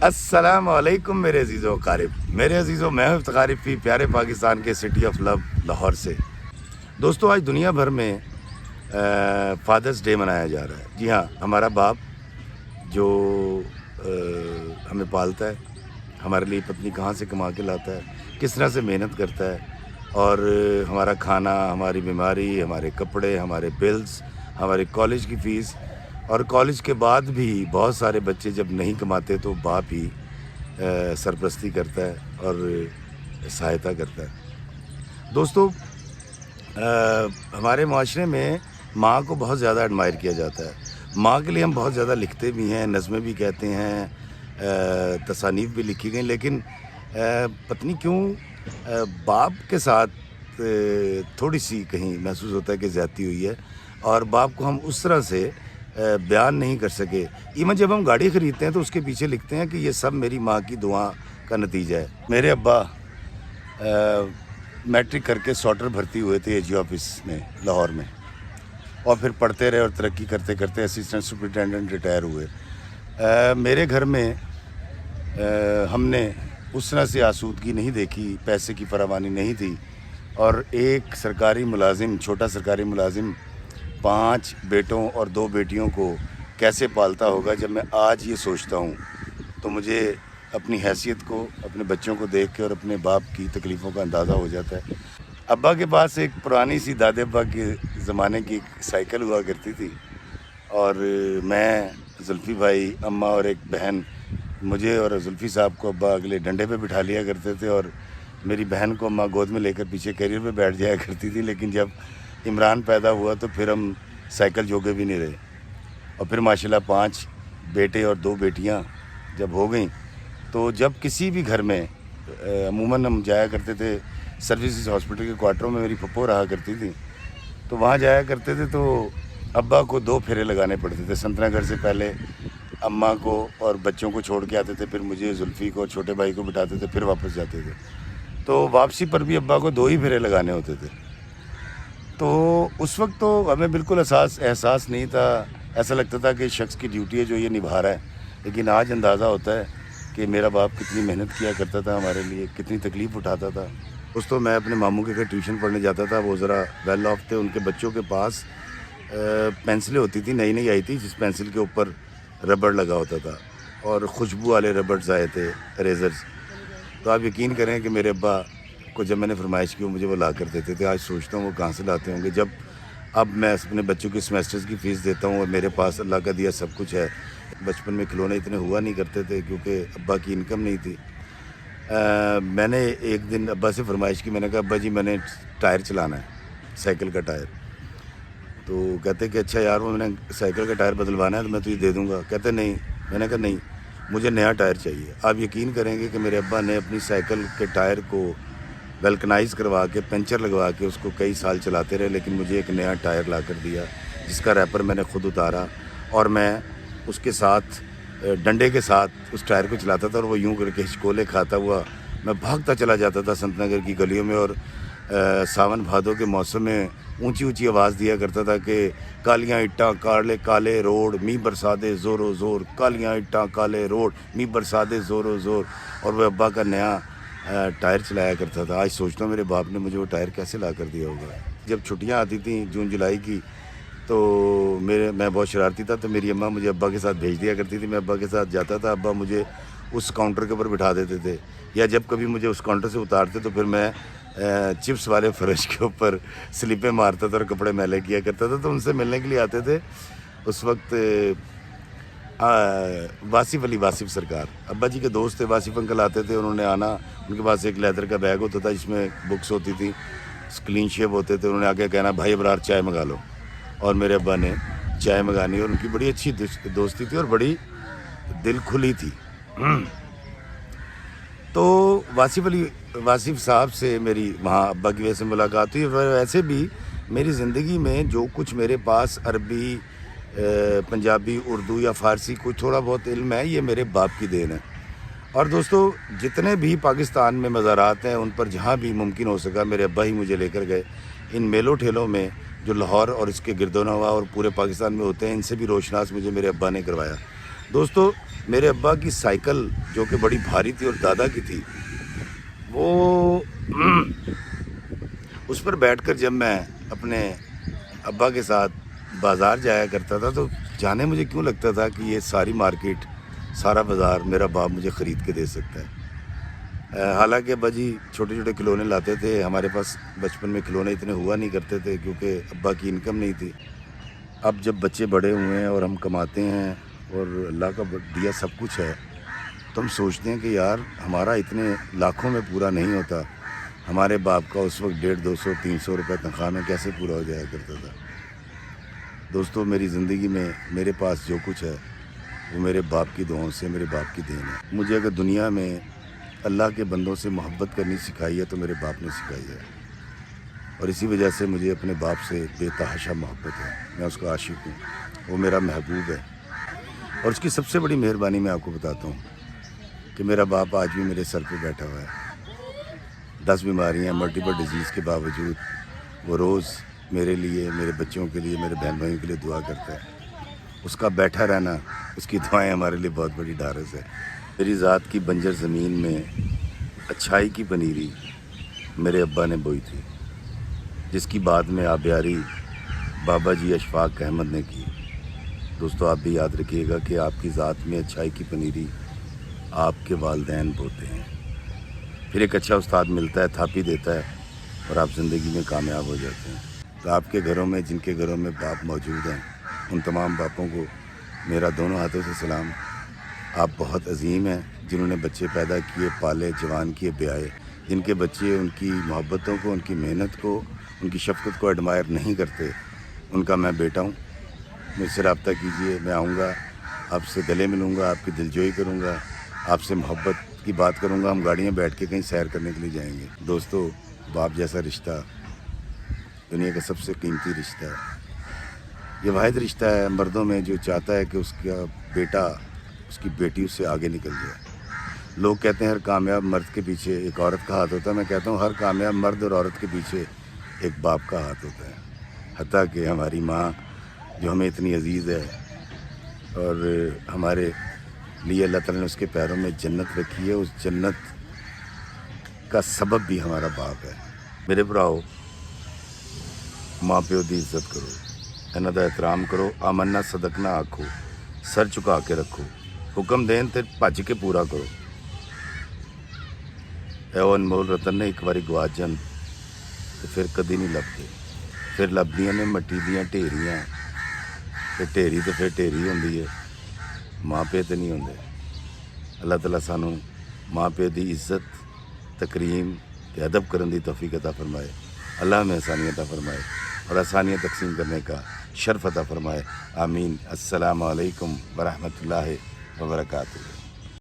السلام علیکم میرے عزیزو اقارب، میرے عزیزو میں ہوں افتخار فی پیارے پاکستان کے سٹی آف لو لاہور سے۔ دوستو آج دنیا بھر میں فادرز ڈے منایا جا رہا ہے۔ جی ہاں، ہمارا باپ جو ہمیں پالتا ہے، ہمارے لیے پتنی کہاں سے کما کے لاتا ہے، کس طرح سے محنت کرتا ہے، اور ہمارا کھانا، ہماری بیماری، ہمارے کپڑے، ہمارے بلز، ہمارے کالج کی فیس، اور کالج کے بعد بھی بہت سارے بچے جب نہیں کماتے تو باپ ہی سرپرستی کرتا ہے اور سہایتا کرتا ہے۔ دوستو ہمارے معاشرے میں ماں کو بہت زیادہ ایڈمائر کیا جاتا ہے۔ ماں کے لیے ہم بہت زیادہ لکھتے بھی ہیں، نظمیں بھی کہتے ہیں، تصانیف بھی لکھی گئیں، لیکن پتہ نہیں کیوں باپ کے ساتھ تھوڑی سی کہیں محسوس ہوتا ہے کہ زیادتی ہوئی ہے، اور باپ کو ہم اس طرح سے بیان نہیں کر سکے۔ ایون جب ہم گاڑی خریدتے ہیں تو اس کے پیچھے لکھتے ہیں کہ یہ سب میری ماں کی دعا کا نتیجہ ہے۔ میرے ابا میٹرک کر کے ساٹر بھرتی ہوئے تھے AG آفس میں لاہور میں، اور پھر پڑھتے رہے اور ترقی کرتے کرتے اسسٹنٹ سپرنٹینڈنٹ ریٹائر ہوئے۔ میرے گھر میں ہم نے اس طرح سے آسودگی نہیں دیکھی، پیسے کی فراوانی نہیں تھی، اور ایک سرکاری ملازم، چھوٹا سرکاری ملازم 5 بیٹوں اور 2 بیٹیوں کو کیسے پالتا ہوگا۔ جب میں آج یہ سوچتا ہوں تو مجھے اپنی حیثیت کو، اپنے بچوں کو دیکھ کے اور اپنے باپ کی تکلیفوں کا اندازہ ہو جاتا ہے۔ ابا کے پاس ایک پرانی سی دادے ابا کے زمانے کی ایک سائیکل ہوا کرتی تھی، اور میں، زلفی بھائی، اماں اور ایک بہن، مجھے اور زلفی صاحب کو ابا اگلے ڈنڈے پہ بٹھا لیا کرتے تھے، اور میری بہن کو اماں گود میں لے کر پیچھے کیریئر پہ بیٹھ جایا کرتی تھی۔ لیکن جب عمران پیدا ہوا تو پھر ہم سائیکل جوگے بھی نہیں رہے، اور پھر ماشاءاللہ 5 بیٹے اور 2 بیٹیاں جب ہو گئیں تو جب کسی بھی گھر میں عموماً ہم جایا کرتے تھے سروسز ہاسپٹل کے کوارٹروں میں، میری پھپھو رہا کرتی تھی، تو وہاں جایا کرتے تھے تو ابا کو 2 پھیرے لگانے پڑتے تھے۔ سنتنا گھر سے پہلے اماں کو اور بچوں کو چھوڑ کے آتے تھے، پھر مجھے، زلفی کو، چھوٹے بھائی کو بٹھاتے تھے، پھر واپس جاتے تھے۔ تو واپسی پر بھی ابا کو 2 ہی پھیرے لگانے ہوتے تھے۔ تو اس وقت تو ہمیں بالکل احساس نہیں تھا، ایسا لگتا تھا کہ شخص کی ڈیوٹی ہے جو یہ نبھا رہا ہے۔ لیکن آج اندازہ ہوتا ہے کہ میرا باپ کتنی محنت کیا کرتا تھا ہمارے لیے، کتنی تکلیف اٹھاتا تھا۔ اس تو میں اپنے ماموں کے گھر ٹیوشن پڑھنے جاتا تھا، وہ ذرا ویل آف تھے، ان کے بچوں کے پاس پینسلیں ہوتی تھیں، نئی نئی آئی تھی، جس پینسل کے اوپر ربڑ لگا ہوتا تھا، اور خوشبو والے ربڑز آئے تھے، اریزرز۔ تو آپ یقین کریں کہ میرے ابا کو جب میں نے فرمائش کی وہ مجھے وہ لا کر دیتے تھے۔ آج سوچتا ہوں وہ کہاں سے لاتے ہوں گے، جب اب میں اپنے بچوں کی سیمیسٹرز کی فیس دیتا ہوں اور میرے پاس اللہ کا دیا سب کچھ ہے۔ بچپن میں کھلونے اتنے ہوا نہیں کرتے تھے کیونکہ ابا کی انکم نہیں تھی۔ میں نے ایک دن ابا سے فرمائش کی، میں نے کہا ابا جی میں نے ٹائر چلانا ہے، سائیکل کا ٹائر۔ تو کہتے کہ اچھا یار، وہ میں نے سائیکل کا ٹائر بدلوانا ہے تو میں تجھے دے دوں گا۔ کہتے نہیں، میں نے کہا نہیں، مجھے نیا ٹائر چاہیے۔ آپ یقین کریں گے کہ میرے ابا نے اپنی سائیکل کے ٹائر کو ویلکنائز کروا کے، پنچر لگوا کے اس کو کئی سال چلاتے رہے، لیکن مجھے ایک نیا ٹائر لا کر دیا، جس کا ریپر میں نے خود اتارا، اور میں اس کے ساتھ ڈنڈے کے ساتھ اس ٹائر کو چلاتا تھا، اور وہ یوں کر کے ہچکولے کھاتا ہوا میں بھاگتا چلا جاتا تھا سنت نگر کی گلیوں میں، اور ساون بھادو کے موسم میں اونچی اونچی آواز دیا کرتا تھا کہ کالیاں اٹاں کالے روڈ، می برسا دے زور و زور، کالیاں اٹاں کالے روڈ، می برسا دے زور و زور، اور وہ ابا کا نیا ٹائر چلایا کرتا تھا۔ آج سوچتا ہوں میرے باپ نے مجھے وہ ٹائر کیسے لا کر دیا ہوگا۔ جب چھٹیاں آتی تھیں جون جولائی کی تو میں بہت شرارتی تھا، تو میری اماں مجھے ابا کے ساتھ بھیج دیا کرتی تھی، میں ابا کے ساتھ جاتا تھا، ابا مجھے اس کاؤنٹر کے اوپر بٹھا دیتے تھے، یا جب کبھی مجھے اس کاؤنٹر سے اتارتے تو پھر میں چپس والے فرش کے اوپر سلیپیں مارتا تھا اور کپڑے میلے کیا کرتا تھا۔ تو ان سے ملنے کے لیے آتے تھے اس وقت واصف سرکار، ابا جی کے دوست تھے، واصف انکل آتے تھے، انہوں نے آنا، ان کے پاس ایک لیدر کا بیگ ہوتا تھا جس میں بکس ہوتی تھی، کلین شیپ ہوتے تھے، انہوں نے آگے کہنا بھائی ابرار چائے منگا لو، اور میرے ابا نے چائے منگانی، اور ان کی بڑی اچھی دوستی تھی اور بڑی دل کھلی تھی۔ تو واصف صاحب سے میری وہاں ابا کی وجہ سے ملاقات ہوئی۔ ویسے بھی میری زندگی میں جو کچھ میرے پاس عربی، پنجابی، اردو یا فارسی کچھ تھوڑا بہت علم ہے، یہ میرے باپ کی دین ہے۔ اور دوستو جتنے بھی پاکستان میں مزارات ہیں ان پر جہاں بھی ممکن ہو سکا میرے ابا ہی مجھے لے کر گئے۔ ان میلوں ٹھیلوں میں جو لاہور اور اس کے گرد و نواح اور پورے پاکستان میں ہوتے ہیں، ان سے بھی روشناس مجھے میرے ابا نے کروایا۔ دوستو میرے ابا کی سائیکل جو کہ بڑی بھاری تھی اور دادا کی تھی، وہ اس پر بیٹھ کر جب میں اپنے ابا کے ساتھ بازار جایا کرتا تھا تو جانے مجھے کیوں لگتا تھا کہ یہ ساری مارکیٹ، سارا بازار میرا باپ مجھے خرید کے دے سکتا ہے۔ حالانکہ ابا جی چھوٹے چھوٹے کھلونے لاتے تھے، ہمارے پاس بچپن میں کھلونے اتنے ہوا نہیں کرتے تھے کیونکہ ابا کی انکم نہیں تھی۔ اب جب بچے بڑے ہوئے ہیں اور ہم کماتے ہیں اور اللہ کا دیا سب کچھ ہے تو ہم سوچتے ہیں کہ یار ہمارا اتنے لاکھوں میں پورا نہیں ہوتا، ہمارے باپ کا اس وقت 150 200 300 روپے تنخواہ میں کیسے پورا ہو جایا کرتا تھا۔ دوستو میری زندگی میں میرے پاس جو کچھ ہے وہ میرے باپ کی دعاؤں سے، میرے باپ کی دین ہے۔ مجھے اگر دنیا میں اللہ کے بندوں سے محبت کرنی سکھائی ہے تو میرے باپ نے سکھائی ہے، اور اسی وجہ سے مجھے اپنے باپ سے بے تحاشا محبت ہے۔ میں اس کا عاشق ہوں، وہ میرا محبوب ہے۔ اور اس کی سب سے بڑی مہربانی میں آپ کو بتاتا ہوں کہ میرا باپ آج بھی میرے سر پہ بیٹھا ہوا ہے۔ 10 بیماریاں، ملٹیپل ڈیزیز کے باوجود وہ روز میرے لیے، میرے بچوں کے لیے، میرے بہن بھائیوں کے لیے دعا کرتا ہے۔ اس کا بیٹھا رہنا، اس کی دعائیں ہمارے لیے بہت بڑی ڈھارس ہے۔ میری ذات کی بنجر زمین میں اچھائی کی پنیری میرے ابا نے بوئی تھی، جس کی بعد میں آبیاری بابا جی اشفاق احمد نے کی۔ دوستو آپ بھی یاد رکھیے گا کہ آپ کی ذات میں اچھائی کی پنیری آپ کے والدین بوتے ہیں، پھر ایک اچھا استاد ملتا ہے، تھاپی دیتا ہے اور آپ زندگی میں کامیاب ہو جاتے ہیں۔ تو آپ کے گھروں میں، جن کے گھروں میں باپ موجود ہیں، ان تمام باپوں کو میرا دونوں ہاتھوں سے سلام۔ آپ بہت عظیم ہیں جنہوں نے بچے پیدا کیے، پالے، جوان کیے، بیائے۔ جن کے بچے ان کی محبتوں کو، ان کی محنت کو، ان کی شفقت کو ایڈمائر نہیں کرتے، ان کا میں بیٹا ہوں۔ مجھ سے رابطہ کیجئے، میں آؤں گا، آپ سے گلے ملوں گا، آپ کی دلجوئی کروں گا، آپ سے محبت کی بات کروں گا، ہم گاڑیاں بیٹھ کے کہیں سیر کرنے کے لیے جائیں گے۔ دوستو باپ جیسا رشتہ دنیا کا سب سے قیمتی رشتہ ہے۔ یہ واحد رشتہ ہے مردوں میں جو چاہتا ہے کہ اس کا بیٹا، اس کی بیٹی اس سے آگے نکل جائے۔ لوگ کہتے ہیں ہر کامیاب مرد کے پیچھے ایک عورت کا ہاتھ ہوتا ہے، میں کہتا ہوں ہر کامیاب مرد اور عورت کے پیچھے ایک باپ کا ہاتھ ہوتا ہے۔ حتیٰ کہ ہماری ماں جو ہمیں اتنی عزیز ہے اور ہمارے لیے اللہ تعالیٰ نے اس کے پیروں میں جنت رکھی ہے، اس جنت کا سبب بھی ہمارا باپ ہے۔ میرے بھراؤ، ماں پیو دی عزت کرو، انہاں دا احترام کرو، آمنا صدقنا آکھو، سر چکا کے رکھو، حکم دین تے بھج کے پورا کرو۔ اے او انمول رتن نے ایک باری گواچ جان تے پھر کدی نہیں لبدے، پھر لبدیاں نے مٹی دیاں ڈھیریاں، تے ڈھیری تے پھر ڈھیری ہوندی ہے، ماں پیو تے نہیں ہوندے۔ اللہ تعالیٰ سانو ماں پیو دی عزت، تکریم تے ادب کرن دی توفیق عطا فرمائے۔ اللہ ہمیں آسانیاں عطا فرمائے اور آسانیاں تقسیم کرنے کا شرف عطا فرمائے۔ آمین۔ السلام علیکم ورحمۃ اللہ وبرکاتہ۔